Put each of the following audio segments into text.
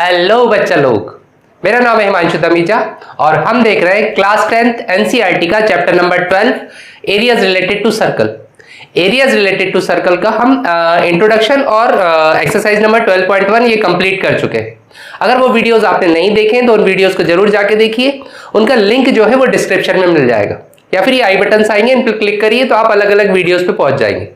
Hello बच्चा लोग, मेरा नाम है हिमांशु तमीजा और हम देख रहे हैं क्लास 10th एनसीईआरटी का chapter number 12 areas related to circle. Areas related to circle का हम इंट्रोडक्शन और एक्सरसाइज नंबर 12.1 ये कंप्लीट कर चुके हैं। अगर वो वीडियोस आपने नहीं देखे तो उन वीडियोस को जरूर जाके देखिए। उनका लिंक जो है वो डिस्क्रिप्शन में मिल जाएगा या फिर ये आई बटन आएंगे, इन पर क्लिक करिए तो आप अलग अलग वीडियोस पे पहुंच जाएंगे।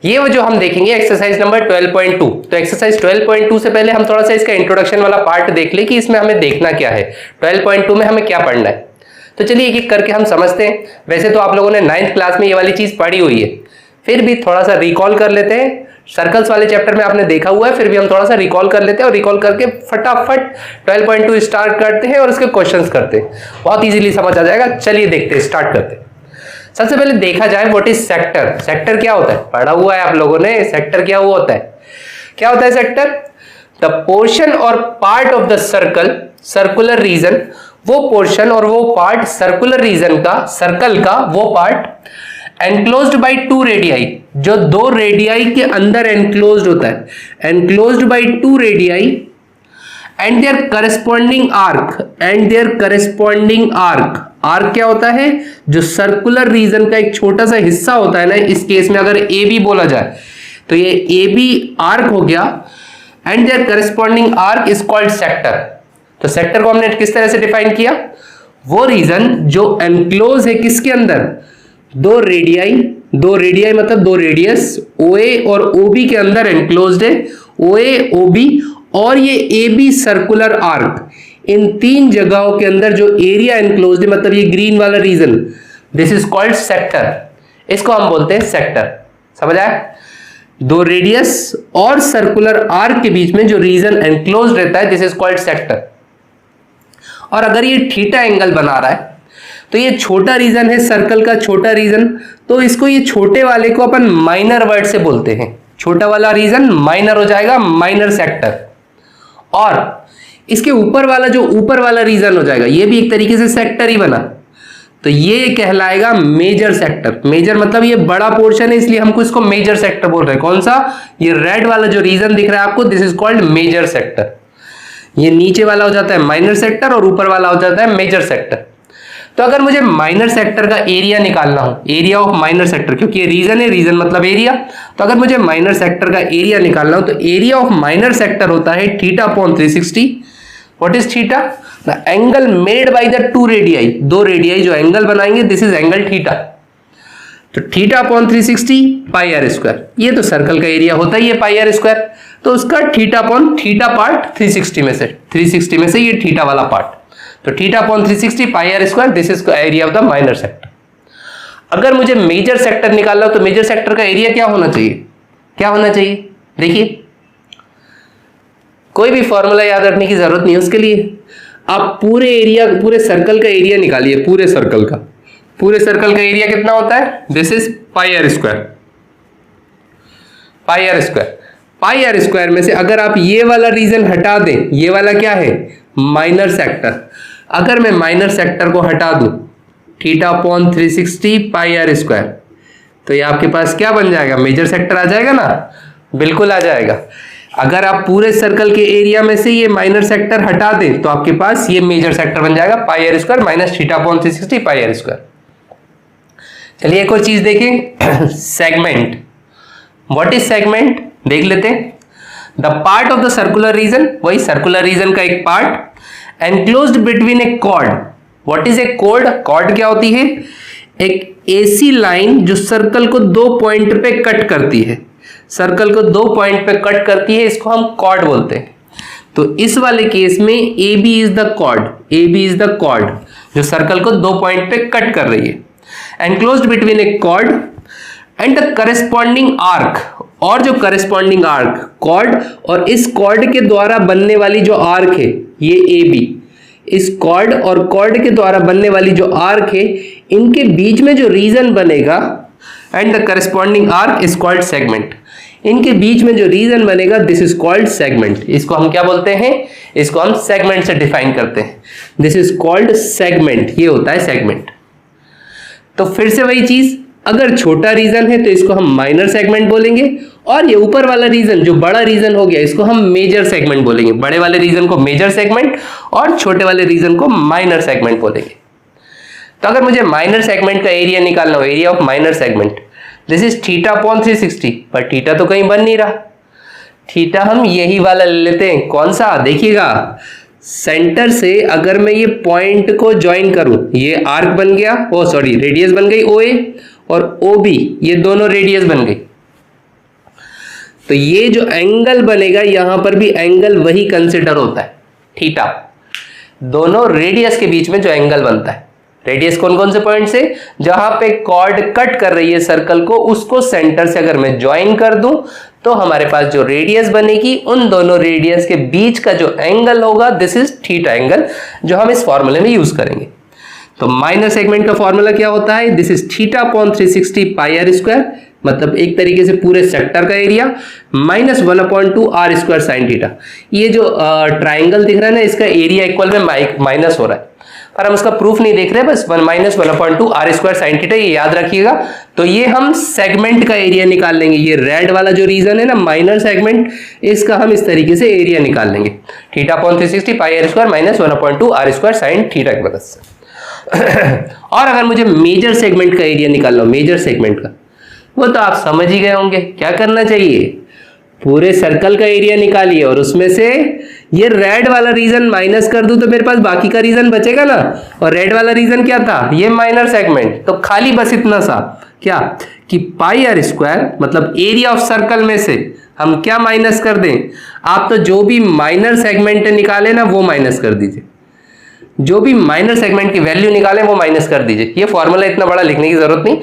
ये वो जो हम देखेंगे एक्सरसाइज नंबर 12.2। तो एक्सरसाइज 12.2 से पहले हम थोड़ा सा इसका इंट्रोडक्शन वाला पार्ट देख ले कि इसमें हमें देखना क्या है, 12.2 में हमें क्या पढ़ना है। तो चलिए एक एक करके हम समझते हैं। वैसे तो आप लोगों ने 9th क्लास में ये वाली चीज पढ़ी हुई है, फिर भी थोड़ा सा रिकॉल कर लेते हैं। सर्कल्स वाले चैप्टर में आपने देखा हुआ है, फिर भी हम थोड़ा सा रिकॉल कर लेते हैं और रिकॉल करके फटाफट 12.2 स्टार्ट करते हैं और उसके क्वेश्चंस करते हैं। बहुत इजीली समझ आ जाएगा। चलिए देखते हैं, स्टार्ट करते हैं। सबसे पहले देखा जाए व्हाट इज सेक्टर। सेक्टर क्या होता है, पढ़ा हुआ है आप लोगों ने। सेक्टर क्या हुआ होता है, क्या होता है सेक्टर? द पोर्शन और part of the circle, circular region, वो पोर्शन और वो पार्ट सर्कुलर रीजन का, सर्कल का वो पार्ट एनक्लोज्ड बाय 2 रेडियाई, जो 2 रेडियाई के अंदर एनक्लोज्ड होता है, enclosed bye 2 radii and their corresponding arc, and their corresponding arc. Arc क्या होता है? जो सर्कुलर रीजन का एक छोटा सा हिस्सा होता है ना, इस केस में अगर ए बी बोला जाए तो ये ए बी आर्क हो गया and their corresponding arc is called sector. तो सेक्टर को हमने किस तरह से डिफाइन किया? वो रीजन जो एनक्लोज है किसके अंदर? 2 रेडियाई, 2 रेडियाई मतलब 2 रेडियस ओए और ओबी के अंदर एनक्लोज्ड है। ओए, ओबी और ये ए बी सर्कुलर आर्क, इन 3 जगहों के अंदर जो एरिया एनक्लोज्ड है, मतलब ये ग्रीन वाला region, this is called sector. इसको हम बोलते हैं सेक्टर। समझ आया? 2 रेडियस और सर्कुलर आर्क के बीच में जो रीजन एनक्लोज्ड रहता है, दिस इज कॉल्ड सेक्टर। और अगर ये थीटा एंगल बना रहा है तो ये छोटा रीजन है, सर्कल का छोटा रीजन, तो इसको, ये छोटे वाले को अपन माइनर वर्ड से बोलते हैं। छोटा वाला रीजन माइनर हो जाएगा, माइनर सेक्टर। और इसके ऊपर वाला जो ऊपर वाला रीजन हो जाएगा, ये भी एक तरीके से सेक्टर ही बना, तो ये कहलाएगा मेजर सेक्टर। मेजर मतलब ये बड़ा पोर्शन है, इसलिए हमको इसको मेजर सेक्टर बोल रहे हैं। कौन सा? ये रेड वाला जो रीजन दिख रहा है आपको, this is called major sector. ये नीचे वाला हो जाता है माइनर सेक्टर और ऊपर वाला हो जाता है मेजर सेक्टर। तो अगर मुझे माइनर सेक्टर का एरिया निकालना हो, एरिया ऑफ माइनर सेक्टर, क्योंकि ये रीजन है, रीजन मतलब एरिया, तो अगर मुझे माइनर सेक्टर का एरिया निकालना हो तो एरिया ऑफ माइनर सेक्टर होता है theta upon 360। What is theta? The angle made by the 2 radii, 2 radii जो एंगल बनाएंगे, दिस इज एंगल थीटा। तो theta upon 360 pi R square. ये तो सर्कल का एरिया होता ही है पाई आर स्क्वायर, तो उसका थीटा अपॉन थीटा पार्ट 360 में से, 360 में से ये थीटा वाला पार्ट, तो theta upon 360 pi R square, this is area of the minor sector. अगर मुझे मेजर सेक्टर निकालना हो तो मेजर सेक्टर का एरिया क्या होना चाहिए? क्या होना चाहिए? देखिए, कोई भी फॉर्मूला याद रखने की जरूरत नहीं है उसके लिए। आप पूरे एरिया, पूरे सर्कल का एरिया निकालिए। पूरे सर्कल का, पूरे सर्कल का एरिया कितना होता है? This is pi R square. Pi R square, pi R square में से अगर आप ये वाला रीजन हटा दें, ये वाला क्या है? Minor sector. अगर मैं माइनर सेक्टर को हटा दूं, theta upon 360 pi R square, तो ये आपके पास क्या बन जाएगा? मेजर सेक्टर आ जाएगा ना? बिल्कुल आ जाएगा। अगर आप पूरे सर्कल के एरिया में से ये माइनर सेक्टर हटा दें तो आपके पास ये मेजर सेक्टर बन जाएगा, pi R square minus theta upon 360 pi R square. चलिए एक और चीज देखें, सेगमेंट। What is segment? देख लेते हैं। The part of the circular region, वही सर्कुलर रीजन का एक part enclosed between a chord. What is a chord? Chord क्या होती है? एक ऐसी लाइन जो सर्कल को 2 पॉइंट पे कट करती है, सर्कल को 2 पॉइंट पे कट करती है, इसको हम कॉर्ड बोलते हैं। तो इस वाले केस में A B is the chord, A B is the chord जो सर्कल को 2 पॉइंट पे कट कर रही है, enclosed between a chord and the corresponding arc. और जो करस्पॉन्डिंग आर्क, कॉर्ड और इस कॉर्ड के द्वारा बनने वाली जो आर्क है, ये ए बी, इस कॉर्ड और कॉर्ड के द्वारा बनने वाली जो आर्क है, इनके बीच में जो रीजन बनेगा, and the corresponding arc is called segment. इनके बीच में जो रीजन बनेगा, दिस इज कॉल्ड सेगमेंट। इसको हम क्या बोलते हैं? इसको हम सेगमेंट से डिफाइन करते हैं। दिस इज कॉल्ड सेगमेंट, ये होता है सेगमेंट। तो फिर से वही चीज, अगर छोटा रीजन है तो इसको हम माइनर सेगमेंट बोलेंगे, और ये ऊपर वाला रीजन जो बड़ा रीजन हो गया इसको हम मेजर सेगमेंट बोलेंगे। बड़े वाले रीजन को मेजर सेगमेंट और छोटे वाले रीजन को माइनर सेगमेंट बोलेंगे। तो अगर मुझे माइनर सेगमेंट का एरिया निकालना हो, area of minor segment, this is theta upon 360, पर थीटा तो कहीं बन नहीं रहा। थीटा हम यही वाला ले लेते हैं, कौन सा, देखिएगा सेंटर से अगर मैं ये पॉइंट को ज्वाइन करूं, ये आर्क बन गया, ओ सॉरी रेडियस बन गई OA, और OB ये दोनों रेडियस बन गई। तो ये जो एंगल बनेगा यहां पर भी एंगल वही कंसिडर होता है, थीटा। दोनों रेडियस के बीच में जो एंगल बनता है, रेडियस कौन कौन से पॉइंट से, जहां पे कॉर्ड कट कर रही है सर्कल को, उसको सेंटर से अगर मैं ज्वाइन कर दूं तो हमारे पास जो रेडियस बनेगी उन दोनों रेडियस के बीच का जो एंगल होगा, दिस इज थीटा एंगल, जो हम इस फॉर्मूले में यूज करेंगे। तो माइनर सेगमेंट का फॉर्मूला क्या होता है, this is theta upon 360 pi R square, मतलब एक तरीके से पूरे सेक्टर का area, minus 1/2 R square sine theta. ये जो ट्राइंगल दिख रहा है ना, इसका एरिया इक्वल में माइनस हो रहा है, पर हम उसका प्रूफ नहीं देख रहे, बस minus 1/2 R square sine theta, ये याद रखिएगा। तो ये हम सेगमेंट का एरिया निकाल लेंगे, ये रेड वाला जो रीजन है ना माइनर सेगमेंट, इसका हम इस तरीके से एरिया निकाल लेंगे, theta upon 360 pi R square minus 1/2 R square sine theta की मदद से। और अगर मुझे मेजर सेगमेंट का एरिया निकालना हो, मेजर सेगमेंट का, वो तो आप समझ ही गए होंगे क्या करना चाहिए, पूरे सर्कल का एरिया निकालिए और उसमें से ये रेड वाला रीजन माइनस कर दूं तो मेरे पास बाकी का रीजन बचेगा ना, और रेड वाला रीजन क्या था, ये माइनर सेगमेंट। तो खाली बस इतना सा क्या कि पाई आर स्क्वायर, मतलब एरिया ऑफ सर्कल में से हम क्या माइनस कर दें, आप तो जो भी माइनर सेगमेंट निकाले ना वो माइनस कर दीजिए, जो भी माइनर सेगमेंट की वैल्यू निकाले वो माइनस कर दीजिए। ये फॉर्मूला इतना बड़ा लिखने की जरूरत नहीं,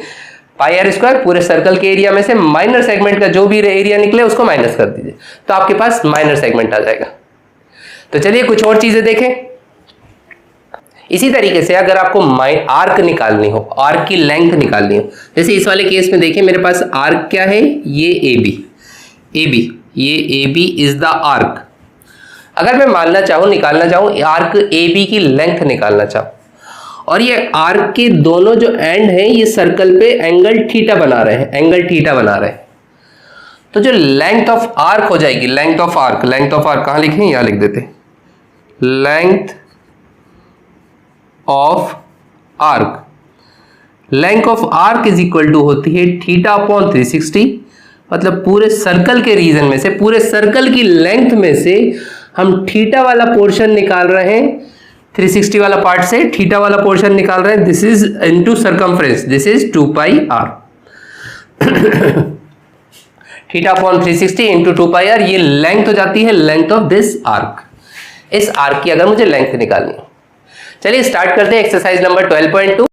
पाई आर स्क्वायर पूरे सर्कल के एरिया में से माइनर सेगमेंट का जो भी एरिया निकले उसको माइनस कर दीजिए, तो आपके पास माइनर सेगमेंट आ जाएगा। तो चलिए कुछ और चीजें देखें। इसी तरीके से अगर आपको आर्क निकालनी हो, आर्क की लेंथ निकालनी हो, जैसे इस वाले केस में देखिए मेरे पास आर्क क्या है, ये AB, ये AB इज द आर्क। अगर मैं मानना चाहूं, निकालना चाहूं आर्क AB की लेंथ निकालना चाहूं, और ये आर्क के दोनों जो एंड हैं ये सर्कल पे एंगल थीटा बना रहे हैं, एंगल थीटा बना रहे हैं, तो जो लेंथ ऑफ आर्क हो जाएगी, length of arc, length of arc कहां लिखें, यहां लिख देते, length of arc, length of arc is equal to होती है थीटा अपॉन 360, मतलब पूरे सर्कल के रीजन में से, पूरे सर्कल की लेंथ में से हम थीटा वाला पोर्शन निकाल रहे हैं, 360 वाला पार्ट से थीटा वाला पोर्शन निकाल रहे हैं, this is into circumference, this is 2 pi R. Theta upon 360 into 2 pi R, ये लेंथ हो जाती है, लेंथ ऑफ दिस आर्क। इस आर्क की अगर मुझे लेंथ निकालनी हो, चलिए स्टार्ट करते हैं एक्सरसाइज नंबर 12.2।